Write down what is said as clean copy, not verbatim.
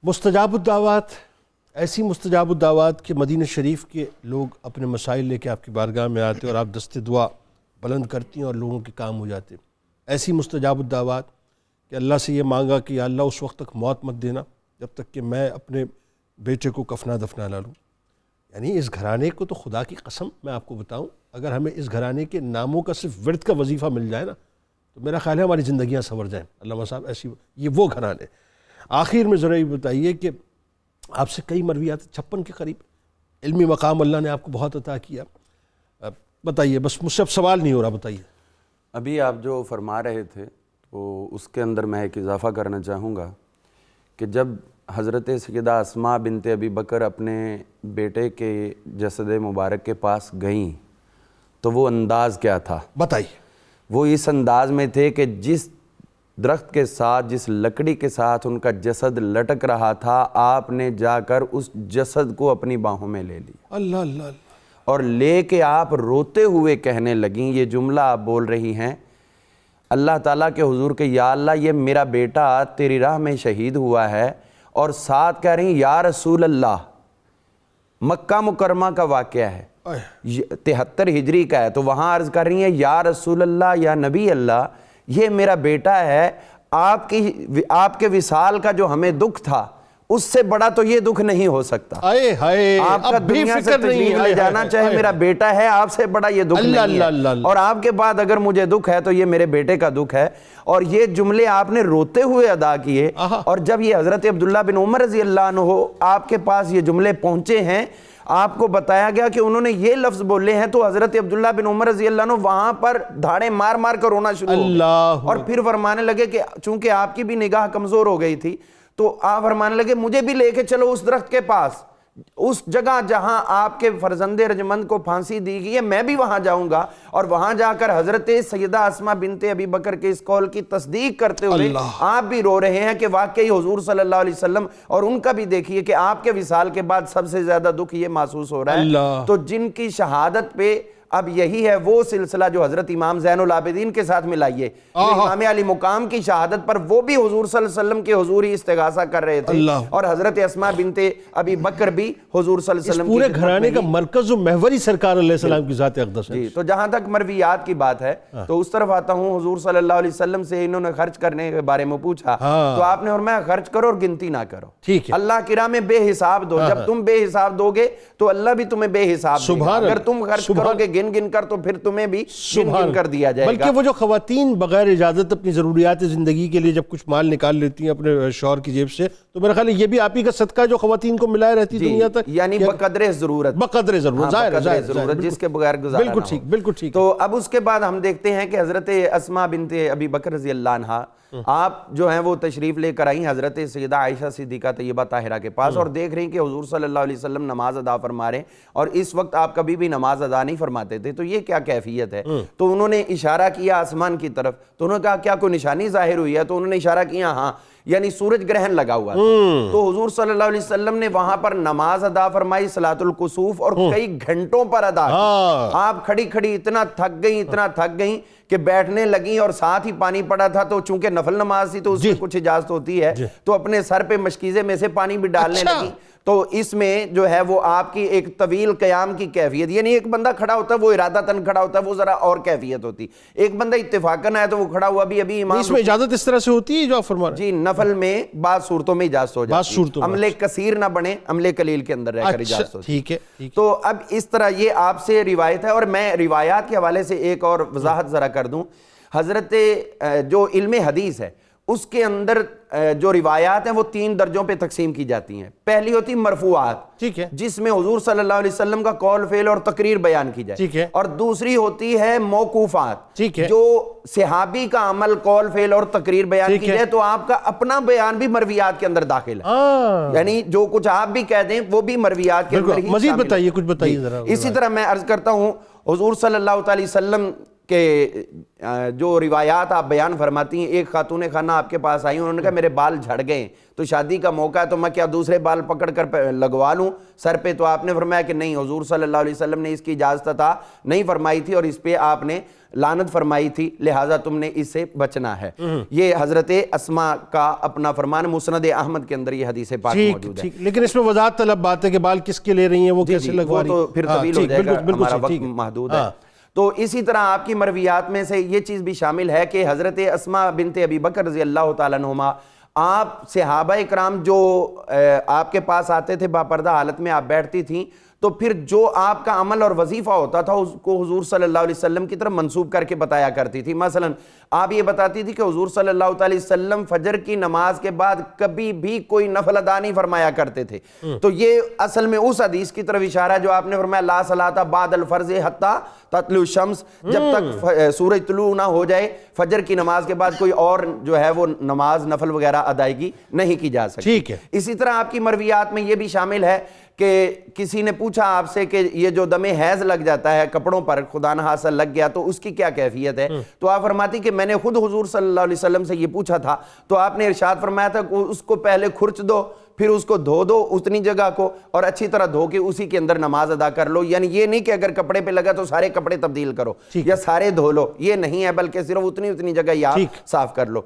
مستجاب الدعوات، ایسی مستجاب الدعوات کہ مدینہ شریف کے لوگ اپنے مسائل لے کے آپ کی بارگاہ میں آتے اور آپ دست دعا بلند کرتی ہیں اور لوگوں کے کام ہو جاتے ہیں۔ ایسی مستجاب الدعوات کہ اللہ سے یہ مانگا کہ یا اللہ اس وقت تک موت مت دینا جب تک کہ میں اپنے بیٹے کو کفنا دفنا نہ لوں۔ یعنی اس گھرانے کو تو خدا کی قسم میں آپ کو بتاؤں، اگر ہمیں اس گھرانے کے ناموں کا صرف ورد کا وظیفہ مل جائے نا تو میرا خیال ہے ہماری زندگیاں سنور جائیں۔ علامہ صاحب ایسی یہ وہ گھرانے۔ آخر میں ذرا یہ بتائیے کہ آپ سے کئی مرویات 56 کے قریب علمی مقام اللہ نے آپ کو بہت عطا کیا، بتائیے، بس مجھ سے اب سوال نہیں ہو رہا، بتائیے۔ ابھی آپ جو فرما رہے تھے تو اس کے اندر میں ایک اضافہ کرنا چاہوں گا کہ جب حضرت سیدہ اسماء بنت ابی بکر اپنے بیٹے کے جسد مبارک کے پاس گئیں تو وہ انداز کیا تھا؟ بتائیے۔ وہ اس انداز میں تھے کہ جس درخت کے ساتھ، جس لکڑی کے ساتھ ان کا جسد لٹک رہا تھا، آپ نے جا کر اس جسد کو اپنی باہوں میں لے لیا، اللہ اللہ اللہ، اور لے کے آپ روتے ہوئے کہنے لگیں، یہ جملہ آپ بول رہی ہیں اللہ تعالیٰ کے حضور کہ یا اللہ یہ میرا بیٹا تیری راہ میں شہید ہوا ہے، اور ساتھ کہہ رہی ہیں یا رسول اللہ۔ مکہ مکرمہ کا واقعہ ہے، 73 ہجری کا ہے، تو وہاں عرض کر رہی ہیں یا رسول اللہ، یا نبی اللہ، یہ میرا بیٹا ہے، آپ کے وصال کا جو ہمیں دکھ تھا اس سے بڑا تو یہ دکھ نہیں ہو سکتا۔ آپ کا دنیا سے تشریف لے جانا چاہے میرا بیٹا ہے، آپ سے بڑا یہ دکھ نہیں ہے، اور آپ کے بعد اگر مجھے دکھ ہے تو یہ میرے بیٹے کا دکھ ہے۔ اور یہ جملے آپ نے روتے ہوئے ادا کیے، اور جب یہ حضرت عبداللہ بن عمر رضی اللہ عنہ آپ کے پاس یہ جملے پہنچے ہیں، آپ کو بتایا گیا کہ انہوں نے یہ لفظ بولے ہیں، تو حضرت عبداللہ بن عمر رضی اللہ عنہ وہاں پر دھاڑے مار مار کر رونا شروع ہو گئے، اور پھر فرمانے لگے کہ چونکہ آپ کی بھی نگاہ کمزور ہو گئی تھی تو آپ فرمانے لگے مجھے بھی لے کے چلو اس درخت کے پاس، اس جگہ جہاں آپ کے فرزند رجمند کو پھانسی دی گئی ہے، میں بھی وہاں جاؤں گا، اور وہاں جا کر حضرت سیدہ اسماء بنت ابی بکر کے اس قول کی تصدیق کرتے ہوئے آپ بھی رو رہے ہیں کہ واقعی حضور صلی اللہ علیہ وسلم، اور ان کا بھی دیکھیے کہ آپ کے وصال کے بعد سب سے زیادہ دکھ یہ محسوس ہو رہا ہے۔ تو جن کی شہادت پہ اب یہی ہے وہ سلسلہ جو حضرت امام زین العابدین کے ساتھ ملائیے، امام علی مقام کی شہادت پر وہ بھی حضور صلی اللہ علیہ وسلم کے حضور ہی استغاثہ کر رہے تھے، اور حضرت اسماء بنت ابی بکر بھی حضور صلی اللہ علیہ وسلم اس پورے گھرانے کا مرکز و محور ہی سرکار علیہ السلام کی ذات اقدس ہے۔ جی، تو جہاں تک مرویات کی بات ہے تو اس طرف آتا ہوں، حضور صلی اللہ علیہ وسلم سے انہوں نے خرچ کرنے کے بارے میں پوچھا تو آپ نے فرمایا خرچ کرو اور گنتی نہ کرو، اللہ کی راہ میں بے حساب دو، جب تم بے حساب دو گے تو اللہ بھی تمہیں بے حساب دے گا، اگر تم خرچ کرو گے گن گن کر تو پھر تمہیں بھی گن گن کر دیا جائے گا۔ بلکہ وہ جو خواتین بغیر اجازت اپنی ضروریات زندگی کے لیے جب کچھ مال نکال لیتی ہیں اپنے شوہر کی جیب سے، تو میرا خیال ہے یہ بھی آپ ہی کا صدقہ جو خواتین کو ملائے رہتی دنیا تک، یعنی بقدر ضرورت، بقدر ضرورت، بقدر ضرورت جس کے بغیر گزارا نہ ہو۔ بالکل ٹھیک، بالکل ٹھیک۔ تو اب اس کے بعد ہم دیکھتے ہیں کہ حضرت اسماء بنت ابی بکر رضی اللہ عنہا آپ جو ہیں وہ تشریف لے کر آئیں حضرت سیدہ عائشہ صدیقہ طیبہ طاہرہ کے پاس، اور دیکھ رہی ہیں کہ حضور صلی اللہ علیہ وسلم نماز ادا فرما رہے ہیں، اور اس وقت آپ کبھی بھی نماز ادا نہیں فرماتے تھے، تو یہ کیا کیفیت ہے؟ تو انہوں نے اشارہ کیا آسمان کی طرف، تو انہوں نے کہا کیا کوئی نشانی ظاہر ہوئی ہے؟ تو انہوں نے اشارہ کیا ہاں، یعنی سورج گرہن لگا ہوا تھا۔ تو حضور صلی اللہ علیہ وسلم نے وہاں پر نماز ادا فرمائی صلاۃ الکسوف، اور کئی گھنٹوں پر ادا کی۔ آپ کھڑی کھڑی اتنا تھک گئیں کہ بیٹھنے لگیں، اور ساتھ ہی پانی پڑا تھا، تو چونکہ نفل نماز تھی تو اس میں کچھ اجازت ہوتی ہے، تو اپنے سر پہ مشکیزے میں سے پانی بھی ڈالنے لگیں۔ تو اس میں جو ہے وہ آپ کی ایک طویل قیام کی کیفیت، یعنی ایک بندہ کھڑا ہوتا ہے وہ ارادتاً کھڑا ہوتا ہے، وہ ذرا اور کیفیت ہوتی، ایک بندہ اتفاقاً ہے تو وہ کھڑا ہوا بھی ابھی امام۔ اس میں اجازت اس طرح سے ہوتی ہے جو آپ فرما رہے ہیں؟ جی، نفل میں بعض صورتوں میں اجازت ہو جاتی ہے، عملے کثیر نہ بنے، عملے قلیل کے اندر رہ کر اجازت ہوتی ہے۔ ٹھیک ہے۔ تو اب اس طرح یہ آپ سے روایت ہے، اور میں روایات کے حوالے سے ایک اور وضاحت ذرا کر دوں۔ حضرت جو علم حدیث ہے اس کے اندر جو روایات ہیں وہ 3 درجوں پہ تقسیم کی جاتی ہیں۔ پہلی ہوتی مرفوعات، ٹھیک ہے، جس میں حضور صلی اللہ علیہ وسلم کا قول فعل اور تقریر بیان کی جائے، ٹھیک ہے، اور دوسری ہوتی ہے موقوفات، ٹھیک ہے، جو صحابی کا عمل قول فعل اور تقریر بیان کی جائے تو آپ کا اپنا بیان بھی مرویات کے اندر داخل ہے، یعنی جو کچھ آپ بھی کہہ دیں وہ بھی مرویات کے اندر ہی مزید بتائیے، کچھ بتائیے ذرا۔ اسی طرح میں عرض کرتا ہوں، حضور صلی اللہ علیہ وسلم کہ جو روایات آپ بیان فرماتی ہیں، ایک خاتون خانہ آپ کے پاس آئی، انہوں نے کہا میرے بال جھڑ گئے تو شادی کا موقع ہے تو میں کیا دوسرے بال پکڑ کر لگوا لوں سر پہ؟ تو آپ نے فرمایا کہ نہیں، حضور صلی اللہ علیہ وسلم نے اس کی اجازت عطا نہیں فرمائی تھی اور اس پہ آپ نے لعنت فرمائی تھی، لہٰذا تم نے اس سے بچنا ہے۔ یہ حضرت اسماء کا اپنا فرمان، مسند احمد کے اندر یہ حدیث پاک موجود ہے۔ لیکن اس میں وضاحت طلب بات ہے کہ بال کس کے لے رہی ہیں، وہ کیسے لگوا رہی ہیں، وہ تو پھر طویل ہو جائے گا، ہمارا وقت محدود ہے۔ تو اسی طرح آپ کی مرویات میں سے یہ چیز بھی شامل ہے کہ حضرت اسماء بنت ابی بکر رضی اللہ تعالیٰ عنہما، آپ صحابہ اکرام جو آپ کے پاس آتے تھے باپردہ حالت میں آپ بیٹھتی تھیں، تو پھر جو آپ کا عمل اور وظیفہ ہوتا تھا اس کو حضور صلی اللہ علیہ وسلم کی طرف منسوب کر کے بتایا کرتی تھی۔ مثلا آپ یہ بتاتی تھی کہ حضور صلی اللہ علیہ وسلم فجر کی نماز کے بعد کبھی بھی کوئی نفل ادا نہیں فرمایا کرتے تھے۔ تو یہ اصل میں اس حدیث کی طرف اشارہ ہے جو آپ نے فرمایا لا صلاۃ بعد الفرض حتی تطلع الشمس، جب تک سورج طلوع نہ ہو جائے فجر کی نماز کے بعد کوئی اور جو ہے وہ نماز نفل وغیرہ ادائیگی نہیں کی جا سکتی۔ ٹھیک ہے۔ اسی طرح آپ کی مرویات میں یہ بھی شامل ہے کہ کسی نے پوچھا آپ سے کہ یہ جو دم حیض لگ جاتا ہے کپڑوں پر، خدا نخواستہ لگ گیا تو اس کی کیا کیفیت ہے؟ تو آپ فرماتی کہ میں نے خود حضور صلی اللہ علیہ وسلم سے یہ پوچھا تھا تو آپ نے ارشاد فرمایا تھا کہ اس کو پہلے کھرچ دو، پھر اس کو دھو دو اتنی جگہ کو، اور اچھی طرح دھو کے اسی کے اندر نماز ادا کر لو۔ یعنی یہ نہیں کہ اگر کپڑے پہ لگا تو سارے کپڑے تبدیل کرو یا سارے دھو لو، یہ نہیں ہے، بلکہ صرف اتنی جگہ ہی آپ صاف کر لو۔